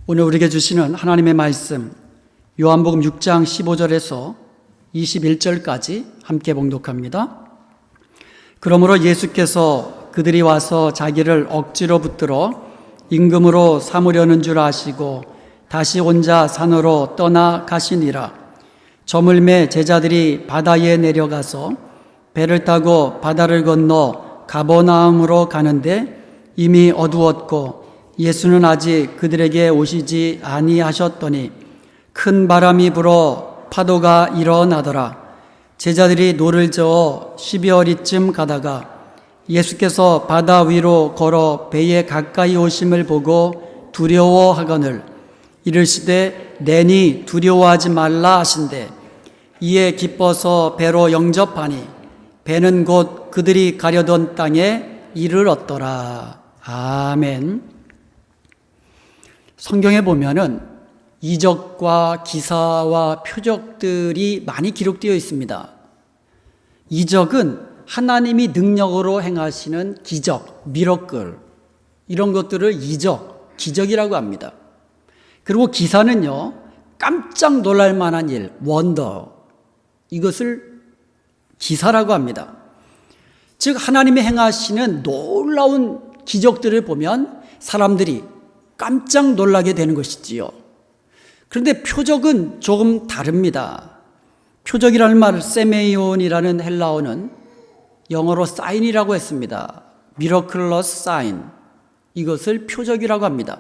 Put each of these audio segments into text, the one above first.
오늘 우리에게 주시는 하나님의 말씀 요한복음 6장 15절에서 21절까지 함께 봉독합니다. 그러므로 예수께서 그들이 와서 자기를 억지로 붙들어 임금으로 삼으려는 줄 아시고 다시 혼자 산으로 떠나 가시니라. 저물매 제자들이 바다에 내려가서 배를 타고 바다를 건너 가버나움으로 가는데 이미 어두웠고 예수는 아직 그들에게 오시지 아니하셨더니 큰 바람이 불어 파도가 일어나더라. 제자들이 노를 저어 12어리쯤 가다가 예수께서 바다 위로 걸어 배에 가까이 오심을 보고 두려워하거늘 이르시되 내니 두려워하지 말라 하신대 이에 기뻐서 배로 영접하니 배는 곧 그들이 가려던 땅에 이르렀더라. 아멘. 성경에 보면은 이적과 기사와 표적들이 많이 기록되어 있습니다. 이적은 하나님이 능력으로 행하시는 기적, 미러클 이런 것들을 이적, 기적이라고 합니다. 그리고 기사는요, 깜짝 놀랄 만한 일, 원더 이것을 기사라고 합니다. 즉 하나님이 행하시는 놀라운 기적들을 보면 사람들이 깜짝 놀라게 되는 것이지요. 그런데 표적은 조금 다릅니다. 표적이라는 말, 세메이온이라는 헬라어는 영어로 사인이라고 했습니다. 미러클러스 사인. 이것을 표적이라고 합니다.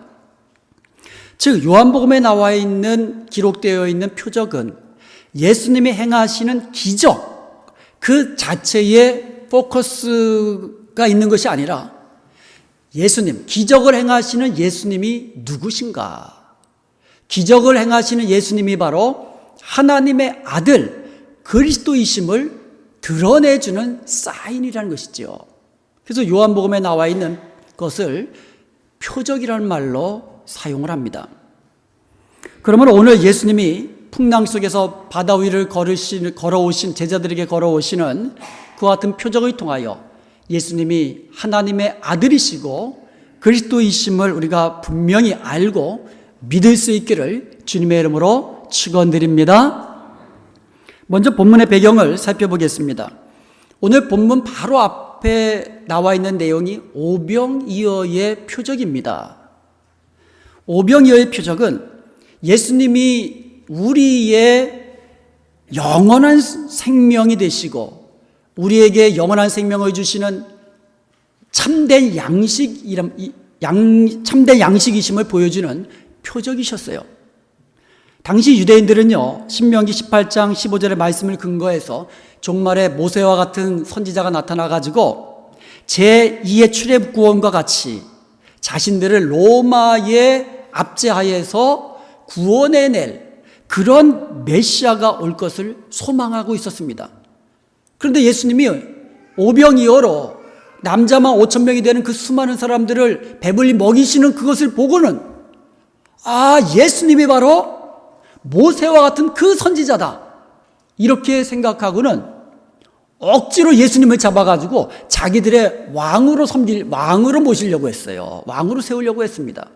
즉 요한복음에 나와 있는 기록되어 있는 표적은 예수님이 행하시는 기적 그 자체에 포커스가 있는 것이 아니라 예수님, 기적을 행하시는 예수님이 누구신가? 기적을 행하시는 예수님이 바로 하나님의 아들 그리스도이심을 드러내주는 사인이라는 것이죠. 그래서 요한복음에 나와 있는 것을 표적이라는 말로 사용을 합니다. 그러면 오늘 예수님이 풍랑 속에서 바다 위를 걸어오신 제자들에게 걸어오시는 그와 같은 표적을 통하여 예수님이 하나님의 아들이시고 그리스도이심을 우리가 분명히 알고 믿을 수 있기를 주님의 이름으로 축원드립니다. 먼저 본문의 배경을 살펴보겠습니다. 오늘 본문 바로 앞에 나와 있는 내용이 오병이어의 표적입니다. 오병이어의 표적은 예수님이 우리의 영원한 생명이 되시고 우리에게 영원한 생명을 주시는 참된 양식이심을 보여주는 표적이셨어요. 당시 유대인들은요, 신명기 18장 15절의 말씀을 근거해서 종말에 모세와 같은 선지자가 나타나가지고 제2의 출애굽구원과 같이 자신들을 로마의 압제하에서 구원해낼 그런 메시아가 올 것을 소망하고 있었습니다. 그런데 예수님이 오병이어로 남자만 5,000명이 되는 그 수많은 사람들을 배불리 먹이시는 그것을 보고는 예수님이 바로 모세와 같은 그 선지자다 이렇게 생각하고는 억지로 예수님을 잡아가지고 자기들의 왕으로 모시려고 했어요. 왕으로 세우려고 했습니다.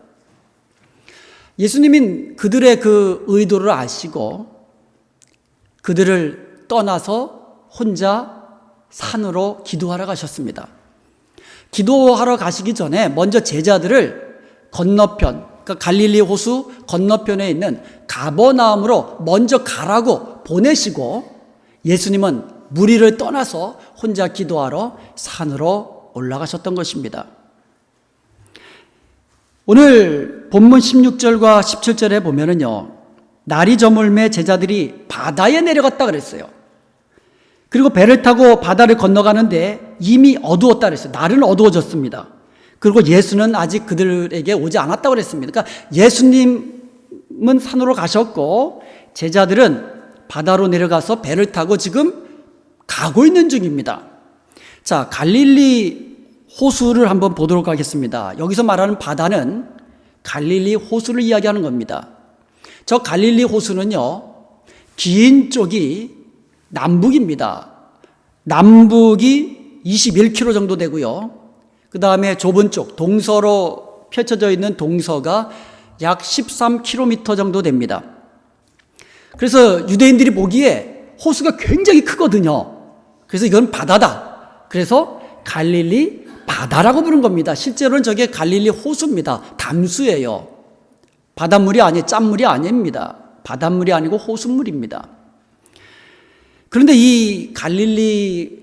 예수님은 그들의 그 의도를 아시고 그들을 떠나서 혼자 산으로 기도하러 가셨습니다. 기도하러 가시기 전에 먼저 제자들을 건너편, 그러니까 갈릴리 호수 건너편에 있는 가버나움으로 먼저 가라고 보내시고 예수님은 무리를 떠나서 혼자 기도하러 산으로 올라가셨던 것입니다. 오늘 본문 16절과 17절에 보면은요, 날이 저물매 제자들이 바다에 내려갔다 그랬어요. 그리고 배를 타고 바다를 건너가는데 이미 어두웠다 그랬어요. 날은 어두워졌습니다. 그리고 예수는 아직 그들에게 오지 않았다고 그랬습니다. 그러니까 예수님은 산으로 가셨고 제자들은 바다로 내려가서 배를 타고 지금 가고 있는 중입니다. 자, 갈릴리 호수를 한번 보도록 하겠습니다. 여기서 말하는 바다는 갈릴리 호수를 이야기하는 겁니다. 저 갈릴리 호수는요, 긴 쪽이 남북입니다. 남북이 21km 정도 되고요. 그 다음에 좁은 쪽, 동서로 펼쳐져 있는 동서가 약 13km 정도 됩니다. 그래서 유대인들이 보기에 호수가 굉장히 크거든요. 그래서 이건 바다다. 그래서 갈릴리 바다라고 부른 겁니다. 실제로는 저게 갈릴리 호수입니다. 담수예요. 바닷물이 아니, 짠물이 아닙니다. 바닷물이 아니고 호수물입니다. 그런데 이 갈릴리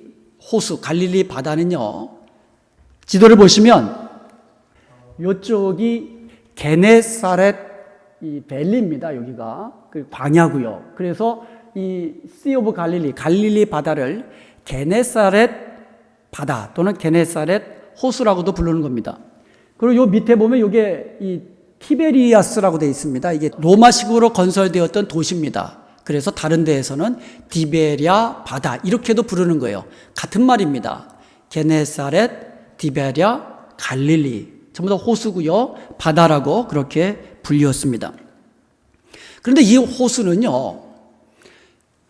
호수, 갈릴리 바다는요, 지도를 보시면 이쪽이 게네사렛 이 밸리입니다. 여기가 그 광야고요. 그래서 이 시 오브 갈릴리, 갈릴리 바다를 게네사렛 바다 또는 게네사렛 호수라고도 부르는 겁니다. 그리고 요 밑에 보면 이게 이 티베리아스라고 되어 있습니다. 이게 로마식으로 건설되었던 도시입니다. 그래서 다른 데에서는 디베랴 바다 이렇게도 부르는 거예요. 같은 말입니다. 게네사렛, 디베랴, 갈릴리 전부 다 호수고요. 바다라고 그렇게 불렸습니다. 그런데 이 호수는요,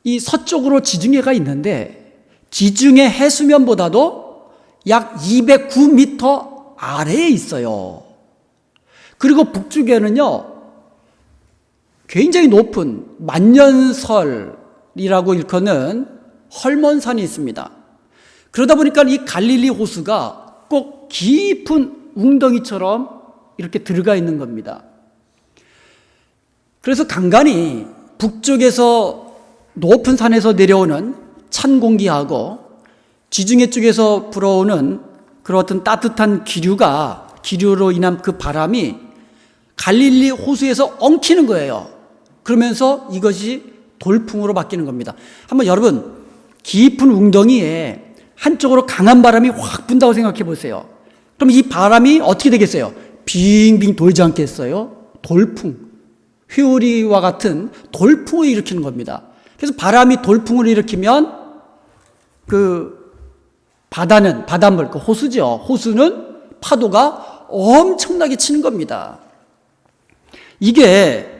이 서쪽으로 지중해가 있는데 지중해 해수면보다도 약 209m 아래에 있어요. 그리고 북쪽에는요, 굉장히 높은 만년설이라고 일컫는 헐몬산이 있습니다. 그러다 보니까 이 갈릴리 호수가 꼭 깊은 웅덩이처럼 이렇게 들어가 있는 겁니다. 그래서 간간이 북쪽에서 높은 산에서 내려오는 찬 공기하고 지중해 쪽에서 불어오는 그런 어떤 따뜻한 기류로 인한 그 바람이 갈릴리 호수에서 엉키는 거예요. 그러면서 이것이 돌풍으로 바뀌는 겁니다. 한번 여러분, 깊은 웅덩이에 한쪽으로 강한 바람이 확 분다고 생각해 보세요. 그럼 이 바람이 어떻게 되겠어요? 빙빙 돌지 않겠어요? 돌풍, 회오리와 같은 돌풍을 일으키는 겁니다. 그래서 바람이 돌풍을 일으키면 그 바닷물, 그 호수죠. 호수는 파도가 엄청나게 치는 겁니다. 이게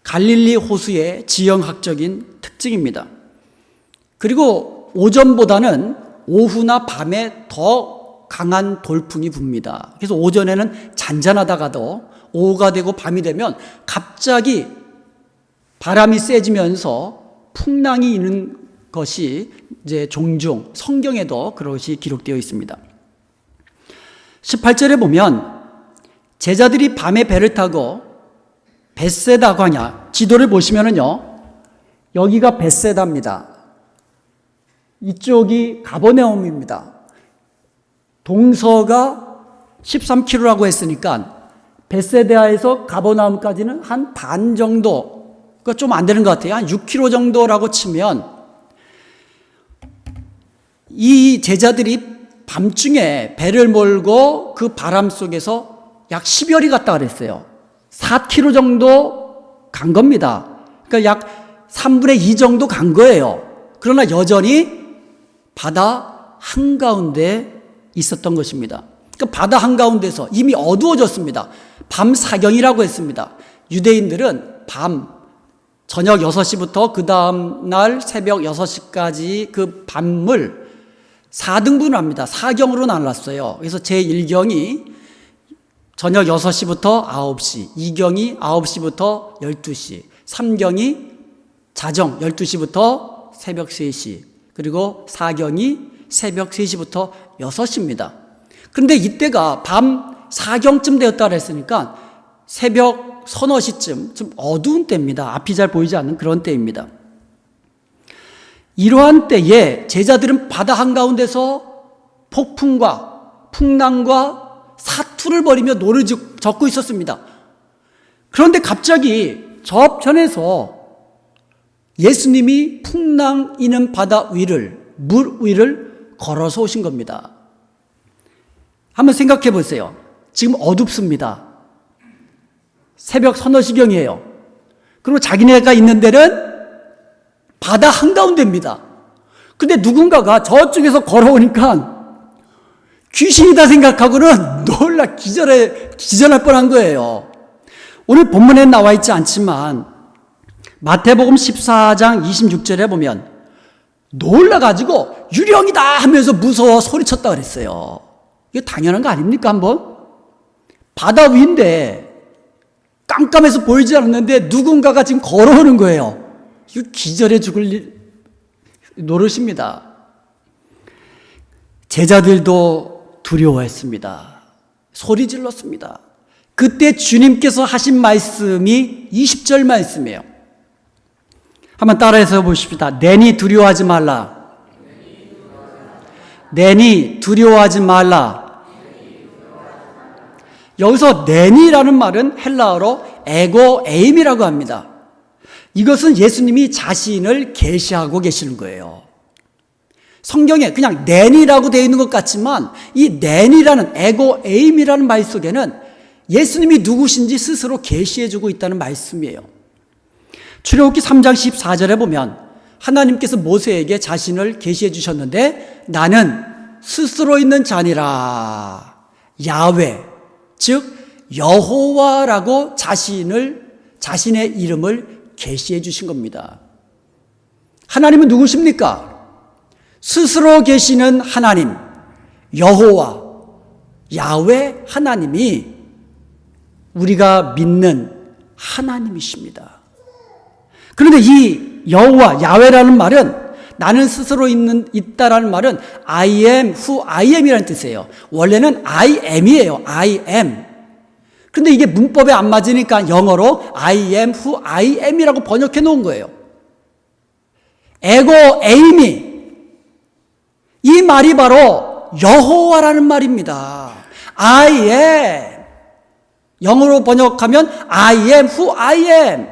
갈릴리 호수의 지형학적인 특징입니다. 그리고 오전보다는 오후나 밤에 더 강한 돌풍이 붑니다. 그래서 오전에는 잔잔하다가도 오후가 되고 밤이 되면 갑자기 바람이 세지면서 풍랑이 있는 것이 이제 종종 성경에도 그것이 기록되어 있습니다. 18절에 보면 제자들이 밤에 배를 타고 벳세다 광야, 지도를 보시면은요, 여기가 벳세다입니다. 이쪽이 가버나움입니다. 동서가 13km라고 했으니까 벳세다에서 가버나움까지는 한 반 정도, 그러니까 좀 안 되는 것 같아요. 한 6km 정도라고 치면 이 제자들이 밤중에 배를 몰고 그 바람 속에서 약 10여리 갔다 그랬어요. 4km 정도 간 겁니다. 그러니까 약 3분의 2 정도 간 거예요. 그러나 여전히 바다 한가운데 있었던 것입니다. 그러니까 바다 한가운데서 이미 어두워졌습니다. 밤 사경이라고 했습니다. 유대인들은 저녁 6시부터 그 다음 날 새벽 6시까지 그 밤을 4등분을 합니다. 사경으로 나눴어요. 그래서 제1경이 저녁 6시부터 9시, 2경이 9시부터 12시, 3경이 자정 12시부터 새벽 3시, 그리고 4경이 새벽 3시부터 6시입니다. 그런데 이때가 밤 4경쯤 되었다 그랬으니까 새벽 서너 시쯤 좀 어두운 때입니다. 앞이 잘 보이지 않는 그런 때입니다. 이러한 때에 제자들은 바다 한가운데서 폭풍과 풍랑과 사투를 벌이며 노를 젓고 있었습니다. 그런데 갑자기 저편에서 예수님이 풍랑 이는 바다 위를, 물 위를 걸어서 오신 겁니다. 한번 생각해 보세요. 지금 어둡습니다. 새벽 서너 시경이에요. 그리고 자기네가 있는 데는 바다 한가운데입니다. 근데 누군가가 저쪽에서 걸어오니까 귀신이다 생각하고는 놀라 기절할 뻔한 거예요. 오늘 본문에 나와 있지 않지만 마태복음 14장 26절에 보면 놀라가지고 유령이다 하면서 무서워 소리쳤다 그랬어요. 이게 당연한 거 아닙니까? 한번 바다 위인데 깜깜해서 보이지 않았는데 누군가가 지금 걸어오는 거예요. 이거 기절해 죽을 노릇입니다. 제자들도 두려워했습니다. 소리 질렀습니다. 그때 주님께서 하신 말씀이 20절 말씀이에요. 한번 따라해서 보십시다. 내니 두려워하지 말라. 내니 두려워하지 말라. 여기서 내니라는 말은 헬라어로 에고 에임이라고 합니다. 이것은 예수님이 자신을 계시하고 계시는 거예요. 성경에 그냥 내니라고 되어 있는 것 같지만 이 내니라는 에고 에임이라는 말 속에는 예수님이 누구신지 스스로 계시해주고 있다는 말씀이에요. 출애굽기 3장 14절에 보면 하나님께서 모세에게 자신을 계시해 주셨는데 나는 스스로 있는 자니라 야훼 즉 여호와라고 자신의 이름을 계시해 주신 겁니다. 하나님은 누구십니까? 스스로 계시는 하나님 여호와 야훼 하나님이 우리가 믿는 하나님이십니다. 그런데 이 여호와 야훼라는 말은 나는 스스로 있다라는 말은 I am who I am이라는 뜻이에요. 원래는 I am이에요. I am. 그런데 이게 문법에 안 맞으니까 영어로 I am who I am이라고 번역해 놓은 거예요. 에고 에임이 이 말이 바로 여호와라는 말입니다. I am. 영어로 번역하면 I am who I am.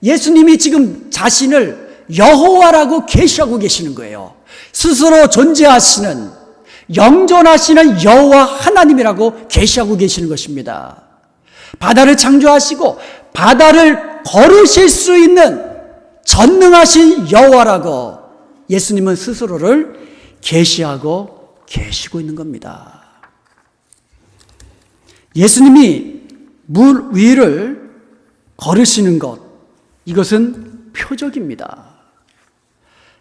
예수님이 지금 자신을 여호와라고 계시하고 계시는 거예요. 스스로 존재하시는 영존하시는 여호와 하나님이라고 계시하고 계시는 것입니다. 바다를 창조하시고 바다를 걸으실 수 있는 전능하신 여호와라고 예수님은 스스로를 계시하고 계시고 있는 겁니다. 예수님이 물 위를 걸으시는 것, 이것은 표적입니다.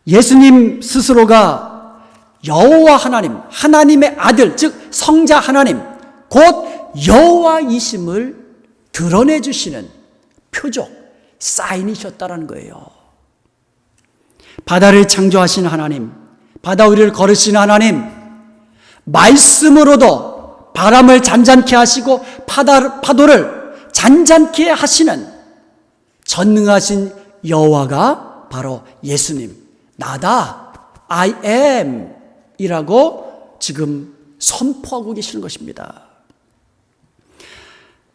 예수님 스스로가 여호와 하나님, 하나님의 아들, 즉 성자 하나님, 곧 여호와이심을 드러내주시는 표적, 사인이셨다라는 거예요. 바다를 창조하신 하나님, 바다 위를 걸으신 하나님, 말씀으로도 바람을 잔잔케 하시고 파도를 잔잔케 하시는 전능하신 여호와가 바로 예수님, 나다, I am 이라고 지금 선포하고 계시는 것입니다.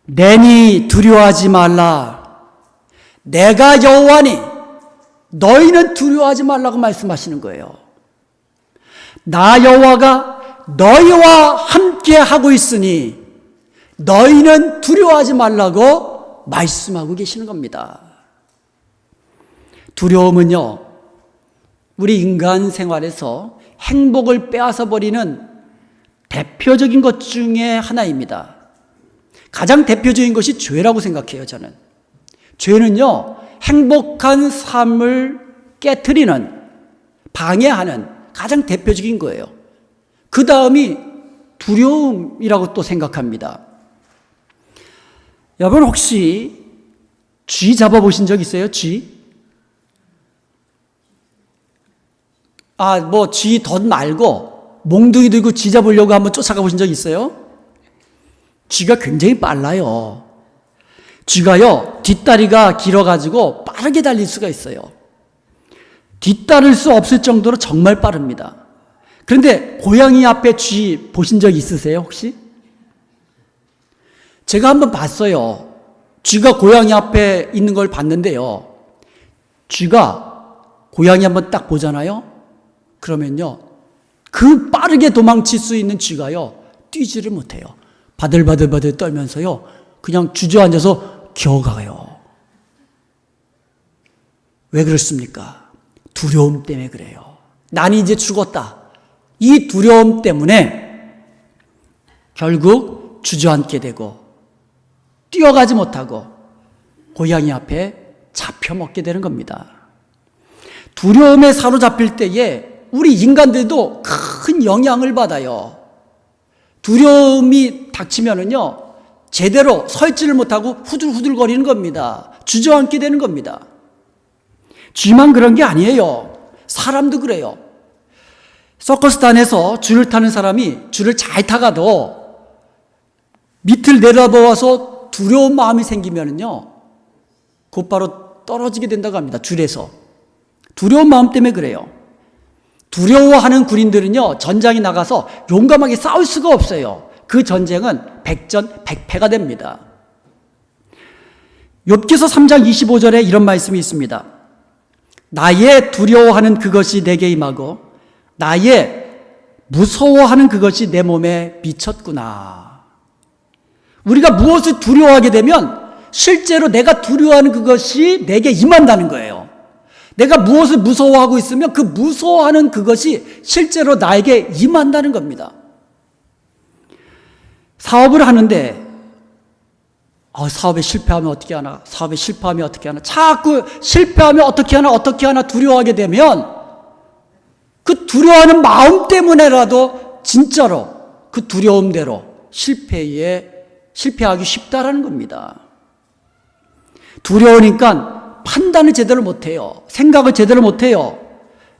내니 두려워하지 말라. 내가 여호와니 너희는 두려워하지 말라고 말씀하시는 거예요. 나 여호와가 너희와 함께 하고 있으니 너희는 두려워하지 말라고 말씀하고 계시는 겁니다. 두려움은요, 우리 인간 생활에서 행복을 빼앗아 버리는 대표적인 것 중에 하나입니다. 가장 대표적인 것이 죄라고 생각해요, 저는. 죄는요, 행복한 삶을 깨트리는, 방해하는 가장 대표적인 거예요. 그 다음이 두려움이라고 또 생각합니다. 여러분 혹시 쥐 잡아보신 적 있어요? 쥐? 쥐 덧 말고 몽둥이 들고 쥐 잡으려고 한번 쫓아가 보신 적 있어요? 쥐가 굉장히 빨라요. 쥐가요, 뒷다리가 길어가지고 빠르게 달릴 수가 있어요. 뒤따를 수 없을 정도로 정말 빠릅니다. 그런데 고양이 앞에 쥐 보신 적 있으세요, 혹시? 제가 한번 봤어요. 쥐가 고양이 앞에 있는 걸 봤는데요. 쥐가 고양이 한번 딱 보잖아요. 그러면요, 그 빠르게 도망칠 수 있는 쥐가요, 뛰지를 못해요. 바들바들 떨면서요, 그냥 주저앉아서 기어가요. 왜 그렇습니까? 두려움 때문에 그래요. 나는 이제 죽었다. 이 두려움 때문에 결국 주저앉게 되고 뛰어가지 못하고 고양이 앞에 잡혀먹게 되는 겁니다. 두려움에 사로잡힐 때에 우리 인간들도 큰 영향을 받아요. 두려움이 닥치면은요, 제대로 서 있지를 못하고 후들후들거리는 겁니다. 주저앉게 되는 겁니다. 쥐만 그런 게 아니에요. 사람도 그래요. 서커스단에서 줄을 타는 사람이 줄을 잘 타가도 밑을 내려보아서 두려운 마음이 생기면은요, 곧바로 떨어지게 된다고 합니다. 줄에서. 두려운 마음 때문에 그래요. 두려워하는 군인들은요, 전장에 나가서 용감하게 싸울 수가 없어요. 그 전쟁은 백전백패가 됩니다. 욥기서 3장 25절에 이런 말씀이 있습니다. 나의 두려워하는 그것이 내게 임하고 나의 무서워하는 그것이 내 몸에 미쳤구나. 우리가 무엇을 두려워하게 되면 실제로 내가 두려워하는 그것이 내게 임한다는 거예요. 내가 무엇을 무서워하고 있으면 그 무서워하는 그것이 실제로 나에게 임한다는 겁니다. 사업을 하는데 사업에 실패하면 어떻게 하나, 사업에 실패하면 어떻게 하나, 자꾸 실패하면 어떻게 하나 두려워하게 되면 그 두려워하는 마음 때문에라도 진짜로 그 두려움대로 실패하기 쉽다라는 겁니다. 두려우니까 판단을 제대로 못해요. 생각을 제대로 못해요.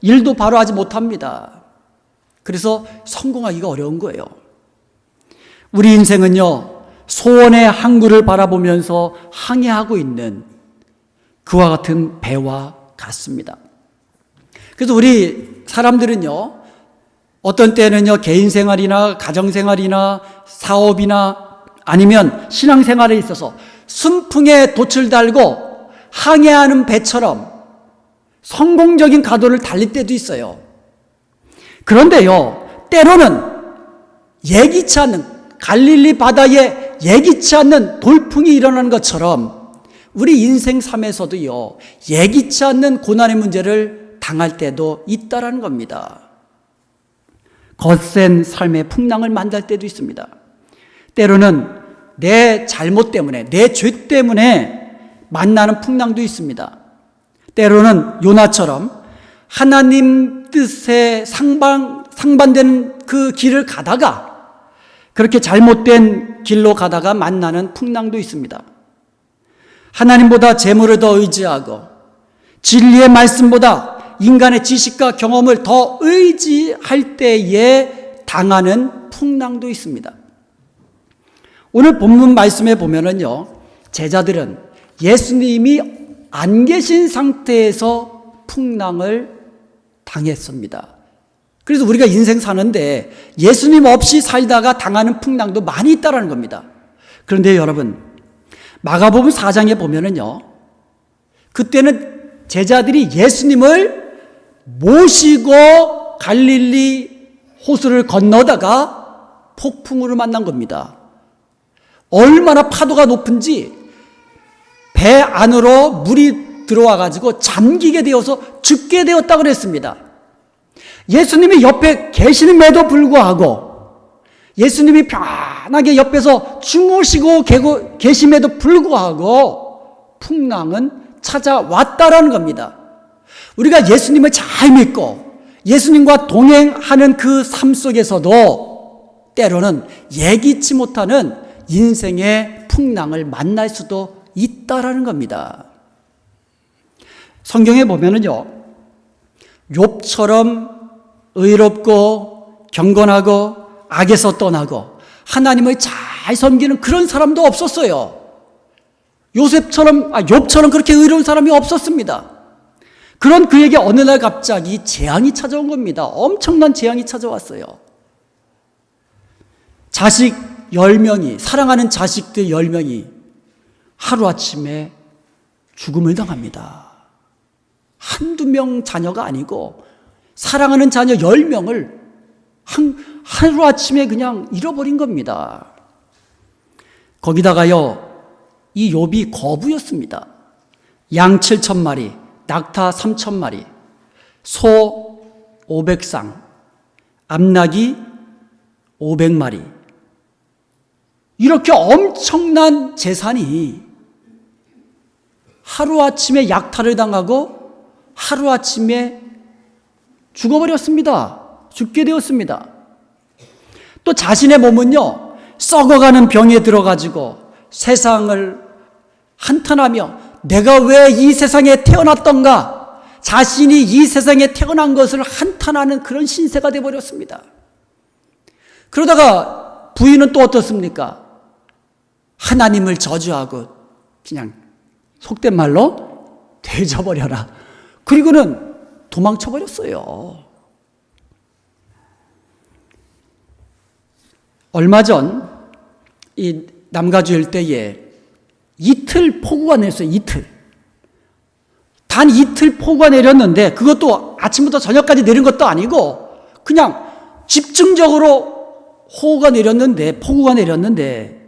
일도 바로 하지 못합니다. 그래서 성공하기가 어려운 거예요. 우리 인생은요, 소원의 항구를 바라보면서 항해하고 있는 그와 같은 배와 같습니다. 그래서 우리 사람들은요, 어떤 때는요, 개인 생활이나 가정 생활이나 사업이나 아니면 신앙 생활에 있어서 순풍에 돛을 달고 항해하는 배처럼 성공적인 가도를 달릴 때도 있어요. 그런데요, 때로는 예기치 않는 갈릴리 바다에 예기치 않는 돌풍이 일어나는 것처럼 우리 인생 삶에서도요, 예기치 않는 고난의 문제를 당할 때도 있다라는 겁니다. 거센 삶의 풍랑을 만날 때도 있습니다. 때로는 내 잘못 때문에, 내 죄 때문에 만나는 풍랑도 있습니다. 때로는 요나처럼 하나님 뜻에 상반되는 그 길을 가다가 그렇게 잘못된 길로 가다가 만나는 풍랑도 있습니다. 하나님보다 재물을 더 의지하고 진리의 말씀보다 인간의 지식과 경험을 더 의지할 때에 당하는 풍랑도 있습니다. 오늘 본문 말씀에 보면은요, 제자들은 예수님이 안 계신 상태에서 풍랑을 당했습니다. 그래서 우리가 인생 사는데 예수님 없이 살다가 당하는 풍랑도 많이 있다는 겁니다. 그런데 여러분, 마가복음 4장에 보면은요, 그때는 제자들이 예수님을 모시고 갈릴리 호수를 건너다가 폭풍우를 만난 겁니다. 얼마나 파도가 높은지 배 안으로 물이 들어와 가지고 잠기게 되어서 죽게 되었다고 그랬습니다. 예수님이 옆에 계심에도 불구하고, 예수님이 편하게 옆에서 주무시고 계심에도 불구하고 풍랑은 찾아왔다라는 겁니다. 우리가 예수님을 잘 믿고 예수님과 동행하는 그 삶 속에서도 때로는 예기치 못하는 인생의 풍랑을 만날 수도 있다라는 겁니다. 성경에 보면은요, 욥처럼 의롭고 경건하고 악에서 떠나고 하나님을 잘 섬기는 그런 사람도 없었어요. 욥처럼 그렇게 의로운 사람이 없었습니다. 그런 그에게 어느 날 갑자기 재앙이 찾아온 겁니다. 엄청난 재앙이 찾아왔어요. 자식 10명이, 사랑하는 자식들 10명이 하루아침에 죽음을 당합니다. 한두 명 자녀가 아니고 사랑하는 자녀 10명을 하루아침에 그냥 잃어버린 겁니다. 거기다가요, 이 욥이 거부였습니다. 양 7,000마리, 낙타 3,000마리, 소 500쌍, 암나귀 500마리. 이렇게 엄청난 재산이 하루아침에 약탈을 당하고 하루아침에 죽어버렸습니다. 죽게 되었습니다. 또 자신의 몸은요, 썩어가는 병에 들어가지고 세상을 한탄하며 내가 왜 이 세상에 태어났던가, 자신이 이 세상에 태어난 것을 한탄하는 그런 신세가 되어버렸습니다. 그러다가 부인은 또 어떻습니까? 하나님을 저주하고 그냥 속된 말로 되져버려라. 그리고는 도망쳐버렸어요. 얼마 전 이 남가주 일대에 이틀 폭우가 내렸어요. 이틀. 단 이틀 폭우가 내렸는데 그것도 아침부터 저녁까지 내린 것도 아니고 그냥 집중적으로 폭우가 내렸는데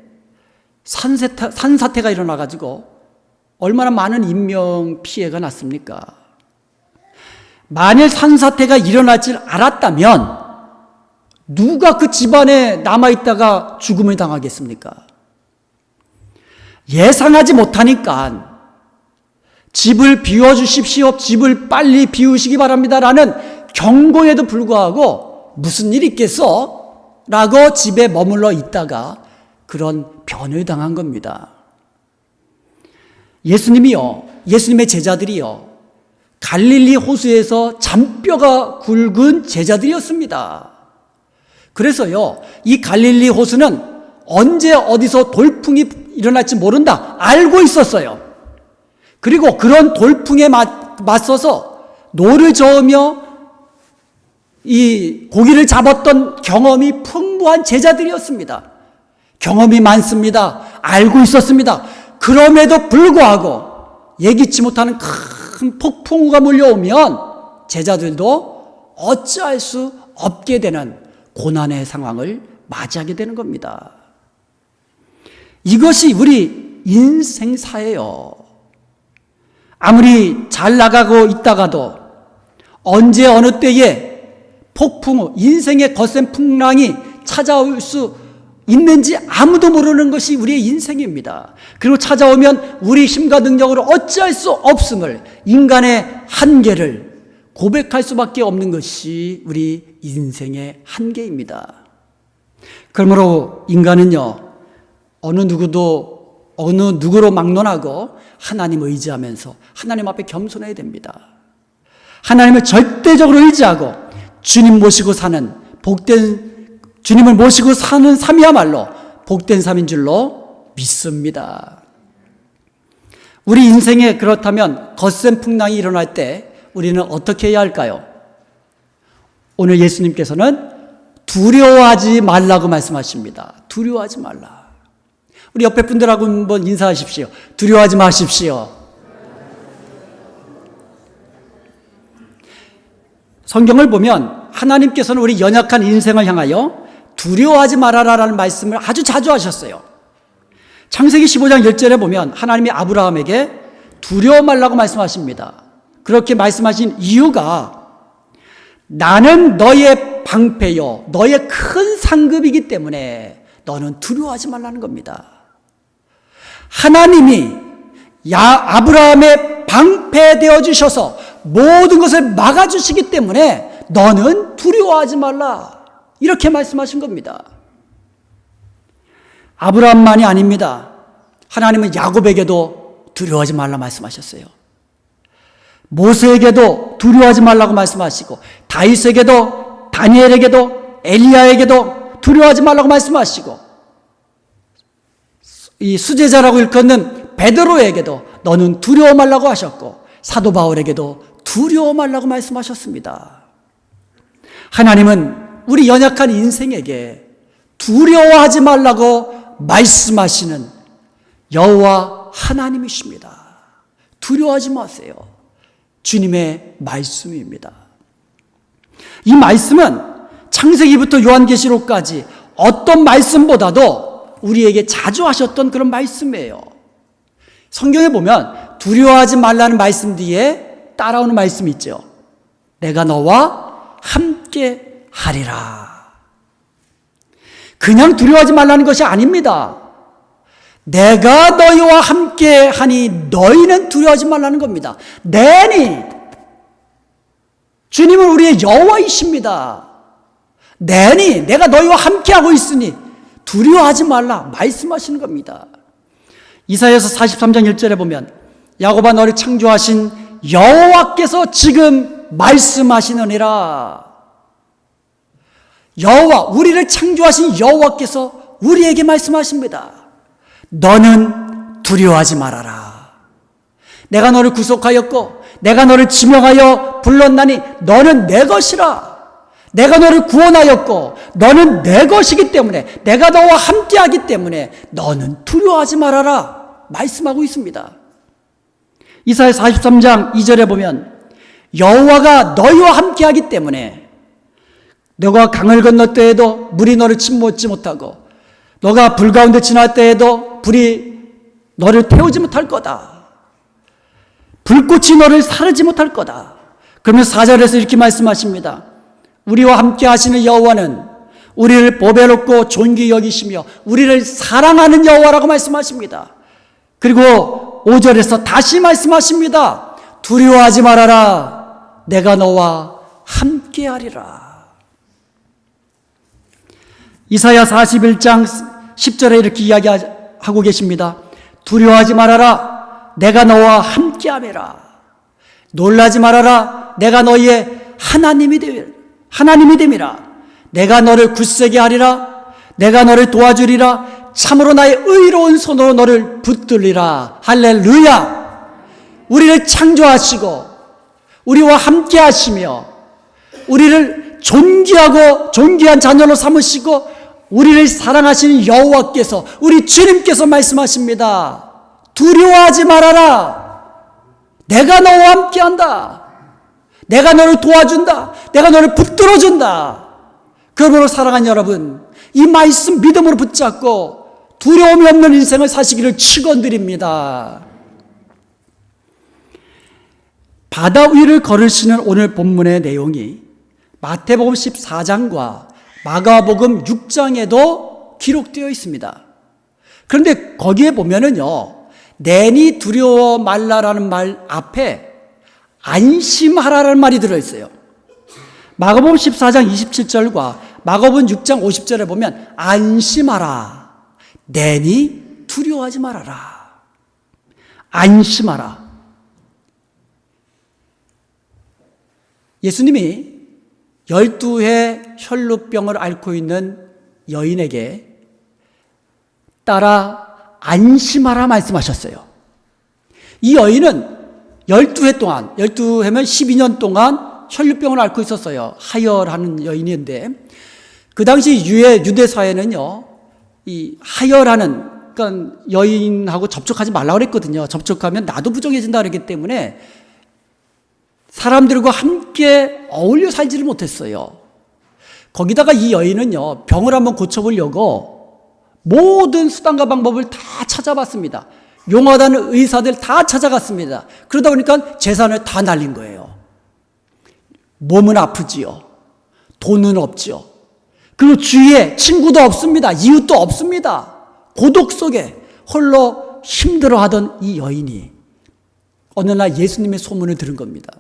산사태가 일어나가지고 얼마나 많은 인명 피해가 났습니까? 만일 산사태가 일어날 줄 알았다면 누가 그 집안에 남아있다가 죽음을 당하겠습니까? 예상하지 못하니까 집을 비워주십시오. 집을 빨리 비우시기 바랍니다라는 경고에도 불구하고 무슨 일이 있겠어? 라고 집에 머물러 있다가 그런 변을 당한 겁니다. 예수님의 제자들이요, 갈릴리 호수에서 잔뼈가 굵은 제자들이었습니다. 그래서요, 이 갈릴리 호수는 언제 어디서 돌풍이 일어날지 모른다 알고 있었어요. 그리고 그런 돌풍에 맞서서 노를 저으며 이 고기를 잡았던 경험이 풍부한 제자들이었습니다. 경험이 많습니다. 알고 있었습니다. 그럼에도 불구하고 예기치 못하는 큰 폭풍우가 몰려오면 제자들도 어찌할 수 없게 되는 고난의 상황을 맞이하게 되는 겁니다. 이것이 우리 인생사예요. 아무리 잘 나가고 있다가도 언제 어느 때에 폭풍우, 인생의 거센 풍랑이 찾아올 수 있는지 아무도 모르는 것이 우리의 인생입니다. 그리고 찾아오면 우리 힘과 능력으로 어찌할 수 없음을, 인간의 한계를 고백할 수밖에 없는 것이 우리 인생의 한계입니다. 그러므로 인간은요, 어느 누구로 막론하고 하나님을 의지하면서 하나님 앞에 겸손해야 됩니다. 하나님을 절대적으로 의지하고 주님을 모시고 사는 삶이야말로 복된 삶인 줄로 믿습니다. 우리 인생에 그렇다면 거센 풍랑이 일어날 때 우리는 어떻게 해야 할까요? 오늘 예수님께서는 두려워하지 말라고 말씀하십니다. 두려워하지 말라. 우리 옆에 분들하고 한번 인사하십시오. 두려워하지 마십시오. 성경을 보면 하나님께서는 우리 연약한 인생을 향하여 두려워하지 말아라라는 말씀을 아주 자주 하셨어요. 창세기 15장 10절에 보면 하나님이 아브라함에게 두려워 말라고 말씀하십니다. 그렇게 말씀하신 이유가 나는 너의 방패요, 너의 큰 상급이기 때문에 너는 두려워하지 말라는 겁니다. 하나님이 아브라함의 방패 되어 주셔서 모든 것을 막아주시기 때문에 너는 두려워하지 말라, 이렇게 말씀하신 겁니다. 아브라함만이 아닙니다. 하나님은 야곱에게도 두려워하지 말라 말씀하셨어요. 모세에게도 두려워하지 말라고 말씀하시고, 다윗에게도, 다니엘에게도, 엘리야에게도 두려워하지 말라고 말씀하시고, 이 수제자라고 일컫는 베드로에게도 너는 두려워 말라고 하셨고, 사도 바울에게도 두려워 말라고 말씀하셨습니다. 하나님은 우리 연약한 인생에게 두려워하지 말라고 말씀하시는 여호와 하나님이십니다. 두려워하지 마세요. 주님의 말씀입니다. 이 말씀은 창세기부터 요한계시록까지 어떤 말씀보다도 우리에게 자주 하셨던 그런 말씀이에요. 성경에 보면 두려워하지 말라는 말씀 뒤에 따라오는 말씀이 있죠. 내가 너와 함께 하리라. 그냥 두려워하지 말라는 것이 아닙니다. 내가 너희와 함께 하니 너희는 두려워하지 말라는 겁니다. 주님은 우리의 여호와이십니다. 내가 너희와 함께 하고 있으니 두려워하지 말라 말씀하시는 겁니다. 이사야서 43장 1절에 보면 야곱아 너를 창조하신 여호와께서 지금 말씀하시느니라. 여호와, 우리를 창조하신 여호와께서 우리에게 말씀하십니다. 너는 두려워하지 말아라. 내가 너를 구속하였고 내가 너를 지명하여 불렀나니 너는 내 것이라. 내가 너를 구원하였고 너는 내 것이기 때문에, 내가 너와 함께하기 때문에 너는 두려워하지 말아라 말씀하고 있습니다. 이사야 43장 2절에 보면 여호와가 너희와 함께하기 때문에 너가 강을 건널 때에도 물이 너를 침몰지 못하고 너가 불 가운데 지날 때에도 불이 너를 태우지 못할 거다. 불꽃이 너를 사르지 못할 거다. 그러면서 4절에서 이렇게 말씀하십니다. 우리와 함께 하시는 여호와는 우리를 보배롭고 존귀 여기시며 우리를 사랑하는 여호와라고 말씀하십니다. 그리고 5절에서 다시 말씀하십니다. 두려워하지 말아라. 내가 너와 함께 하리라. 이사야 41장 10절에 이렇게 이야기하고 계십니다. 두려워하지 말아라. 내가 너와 함께하매라. 놀라지 말아라. 내가 너희의 하나님이 됨이라. 내가 너를 굳세게 하리라. 내가 너를 도와주리라. 참으로 나의 의로운 손으로 너를 붙들리라. 할렐루야. 우리를 창조하시고 우리와 함께 하시며 우리를 존귀하고 존귀한 자녀로 삼으시고 우리를 사랑하시는 여호와께서, 우리 주님께서 말씀하십니다. 두려워하지 말아라. 내가 너와 함께한다. 내가 너를 도와준다. 내가 너를 붙들어준다. 그러므로 사랑하는 여러분, 이 말씀 믿음으로 붙잡고 두려움이 없는 인생을 사시기를 축원드립니다. 바다 위를 걸으시는 오늘 본문의 내용이 마태복음 14장과 마가복음 6장에도 기록되어 있습니다. 그런데 거기에 보면은요, 내니 두려워 말라라는 말 앞에 안심하라라는 말이 들어있어요. 마가복음 14장 27절과 마가복음 6장 50절에 보면 안심하라. 내니 두려워하지 말아라. 안심하라. 예수님이 12회 혈루병을 앓고 있는 여인에게 따라 안심하라 말씀하셨어요. 이 여인은 12회 동안, 12회면 12년 동안 혈루병을 앓고 있었어요. 하혈하는 여인인데, 그 당시 유대 사회는요, 이 하혈하는, 그러니까 여인하고 접촉하지 말라고 그랬거든요. 접촉하면 나도 부정해진다 그랬기 때문에 사람들과 함께 어울려 살지를 못했어요. 거기다가 이 여인은요, 병을 한번 고쳐보려고 모든 수단과 방법을 다 찾아봤습니다. 용하다는 의사들 다 찾아갔습니다. 그러다 보니까 재산을 다 날린 거예요. 몸은 아프지요. 돈은 없지요. 그리고 주위에 친구도 없습니다. 이웃도 없습니다. 고독 속에 홀로 힘들어하던 이 여인이 어느 날 예수님의 소문을 들은 겁니다.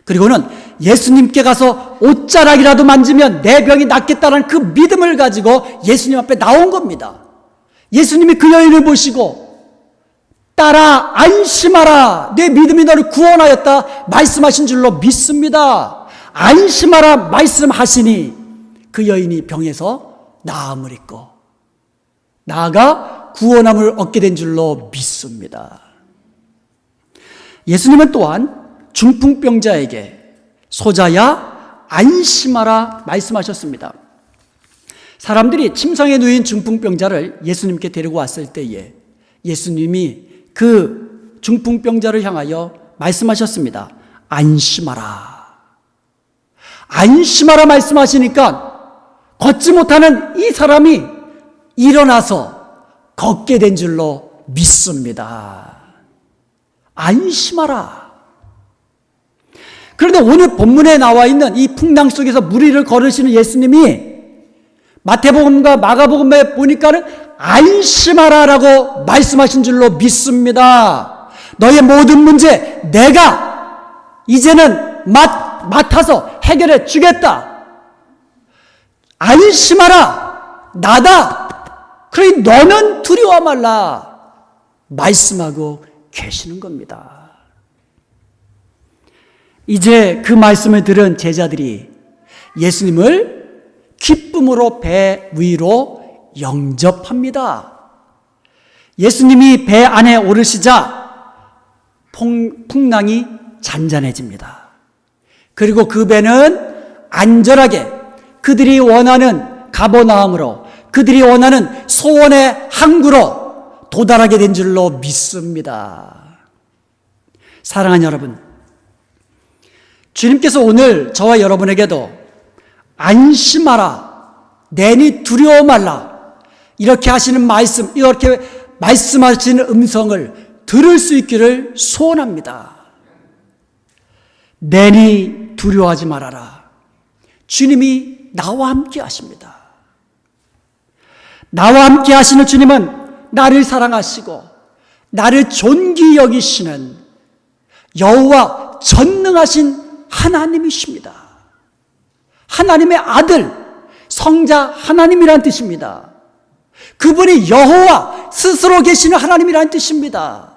그리고는 예수님께 가서 옷자락이라도 만지면 내 병이 낫겠다는 그 믿음을 가지고 예수님 앞에 나온 겁니다. 예수님이 그 여인을 보시고 따라 안심하라. 내 믿음이 너를 구원하였다 말씀하신 줄로 믿습니다. 안심하라 말씀하시니 그 여인이 병에서 나음을 입고 나아가 구원함을 얻게 된 줄로 믿습니다. 예수님은 또한 중풍병자에게 소자야 안심하라 말씀하셨습니다. 사람들이 침상에 누인 중풍병자를 예수님께 데리고 왔을 때에 예수님이 그 중풍병자를 향하여 말씀하셨습니다. 안심하라. 안심하라 말씀하시니까 걷지 못하는 이 사람이 일어나서 걷게 된 줄로 믿습니다. 안심하라. 그런데 오늘 본문에 나와 있는 이 풍랑 속에서 무리를 걸으시는 예수님이 마태복음과 마가복음에 보니까는 안심하라라고 말씀하신 줄로 믿습니다. 너의 모든 문제 내가 이제는 맡아서 해결해 주겠다. 안심하라. 나다. 그러니 너는 두려워 말라. 말씀하고 계시는 겁니다. 이제 그 말씀을 들은 제자들이 예수님을 기쁨으로 배 위로 영접합니다. 예수님이 배 안에 오르시자 풍랑이 잔잔해집니다. 그리고 그 배는 안전하게 그들이 원하는 가버나움으로, 그들이 원하는 소원의 항구로 도달하게 된 줄로 믿습니다. 사랑하는 여러분, 주님께서 오늘 저와 여러분에게도 안심하라, 내니 두려워 말라, 이렇게 하시는 말씀, 이렇게 말씀하시는 음성을 들을 수 있기를 소원합니다. 내니 두려워하지 말아라. 주님이 나와 함께 하십니다. 나와 함께 하시는 주님은 나를 사랑하시고 나를 존귀 여기시는 여호와 전능하신 하나님이십니다. 하나님의 아들, 성자 하나님이란 뜻입니다. 그분이 여호와 스스로 계시는 하나님이란 뜻입니다.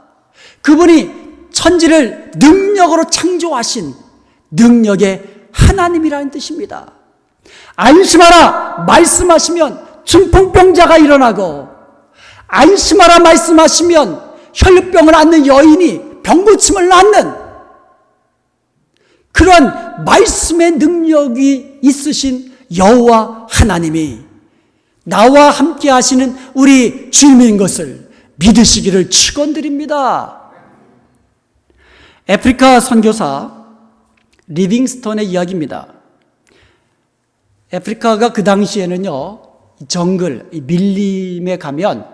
그분이 천지를 능력으로 창조하신 능력의 하나님이라는 뜻입니다. 안심하라 말씀하시면 중풍병자가 일어나고, 안심하라 말씀하시면 혈병을 앓는 여인이 병고침을 낫는 그런 말씀의 능력이 있으신 여호와 하나님이 나와 함께 하시는 우리 주님인 것을 믿으시기를 축원드립니다. 아프리카 선교사 리빙스턴의 이야기입니다. 아프리카가 그 당시에는요, 정글, 밀림에 가면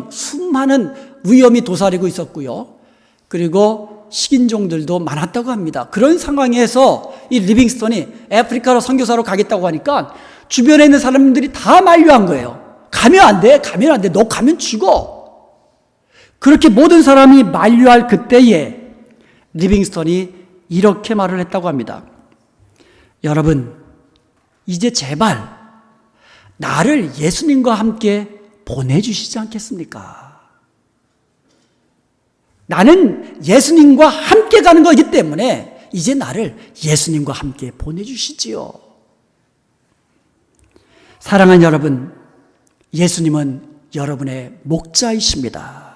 수많은 위험이 도사리고 있었고요. 그리고 식인종들도 많았다고 합니다. 그런 상황에서 이 리빙스턴이 아프리카로 선교사로 가겠다고 하니까 주변에 있는 사람들이 다 만류한 거예요. 가면 안 돼, 가면 안 돼, 너 가면 죽어. 그렇게 모든 사람이 만류할 그때에 리빙스턴이 이렇게 말을 했다고 합니다. 여러분, 이제 제발 나를 예수님과 함께 보내주시지 않겠습니까? 나는 예수님과 함께 가는 거기 때문에 이제 나를 예수님과 함께 보내주시지요. 사랑하는 여러분, 예수님은 여러분의 목자이십니다.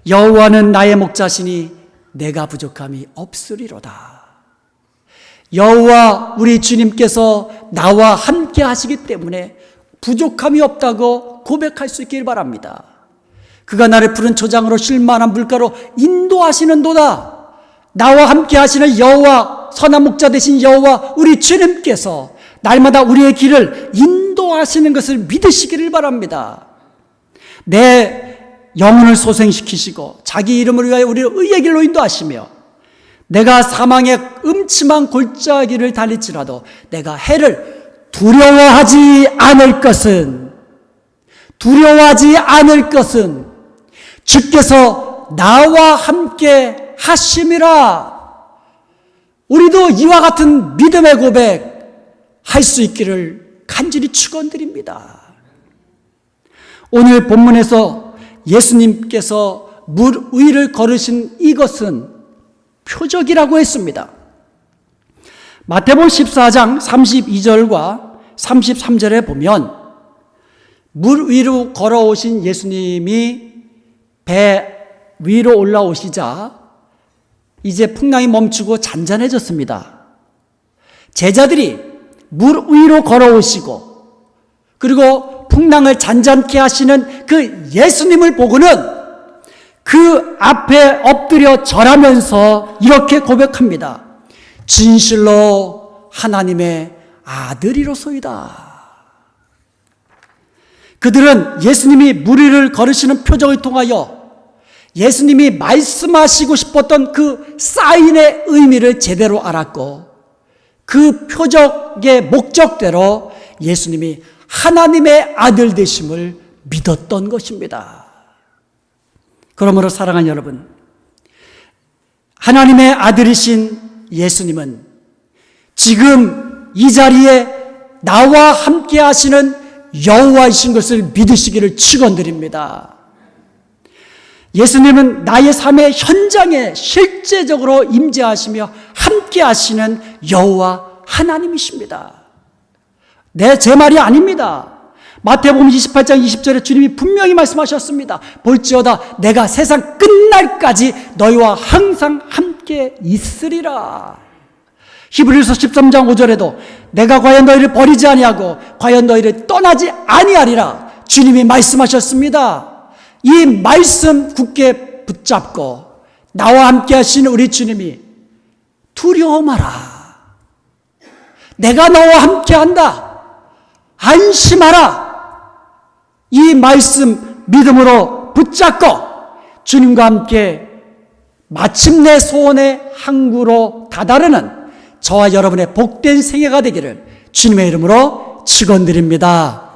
여호와는 나의 목자시니 내가 부족함이 없으리로다. 여호와 우리 주님께서 나와 함께 하시기 때문에 부족함이 없다고 고백할 수 있길 바랍니다. 그가 나를 푸른 초장으로 쉴만한 물가로 인도하시는도다. 나와 함께 하시는 여호와, 선한 목자 되신 여호와 우리 주님께서 날마다 우리의 길을 인도하시는 것을 믿으시기를 바랍니다. 내 영혼을 소생시키시고 자기 이름을 위하여 우리를 의의 길로 인도하시며, 내가 사망의 음침한 골짜기를 달릴지라도 내가 해를 두려워하지 않을 것은 주께서 나와 함께 하심이라. 우리도 이와 같은 믿음의 고백 할 수 있기를 간절히 축원드립니다. 오늘 본문에서 예수님께서 물 위를 걸으신 이것은 표적이라고 했습니다. 마태복음 14장 32절과 33절에 보면 물 위로 걸어오신 예수님이 배 위로 올라오시자 이제 풍랑이 멈추고 잔잔해졌습니다. 제자들이 물 위로 걸어오시고 그리고 풍랑을 잔잔케 하시는 그 예수님을 보고는 그 앞에 엎드려 절하면서 이렇게 고백합니다. 진실로 하나님의 아들이로소이다. 그들은 예수님이 물 위를 걸으시는 표적을 통하여 예수님이 말씀하시고 싶었던 그 사인의 의미를 제대로 알았고, 그 표적의 목적대로 예수님이 하나님의 아들 되심을 믿었던 것입니다. 그러므로 사랑하는 여러분, 하나님의 아들이신 예수님은 지금 이 자리에 나와 함께 하시는 여호와이신 것을 믿으시기를 축원드립니다. 예수님은 나의 삶의 현장에 실제적으로 임재하시며 함께 하시는 여호와 하나님이십니다. 제 말이 아닙니다. 마태복음 28장 20절에 주님이 분명히 말씀하셨습니다. 볼지어다 내가 세상 끝날까지 너희와 항상 함께 있으리라. 히브리서 13장 5절에도 내가 과연 너희를 버리지 아니하고 과연 너희를 떠나지 아니하리라 주님이 말씀하셨습니다. 이 말씀 굳게 붙잡고 나와 함께 하시는 우리 주님이 두려워 마라. 내가 너와 함께 한다. 안심하라. 이 말씀 믿음으로 붙잡고 주님과 함께 마침내 소원의 항구로 다다르는 저와 여러분의 복된 생애가 되기를 주님의 이름으로 축원드립니다.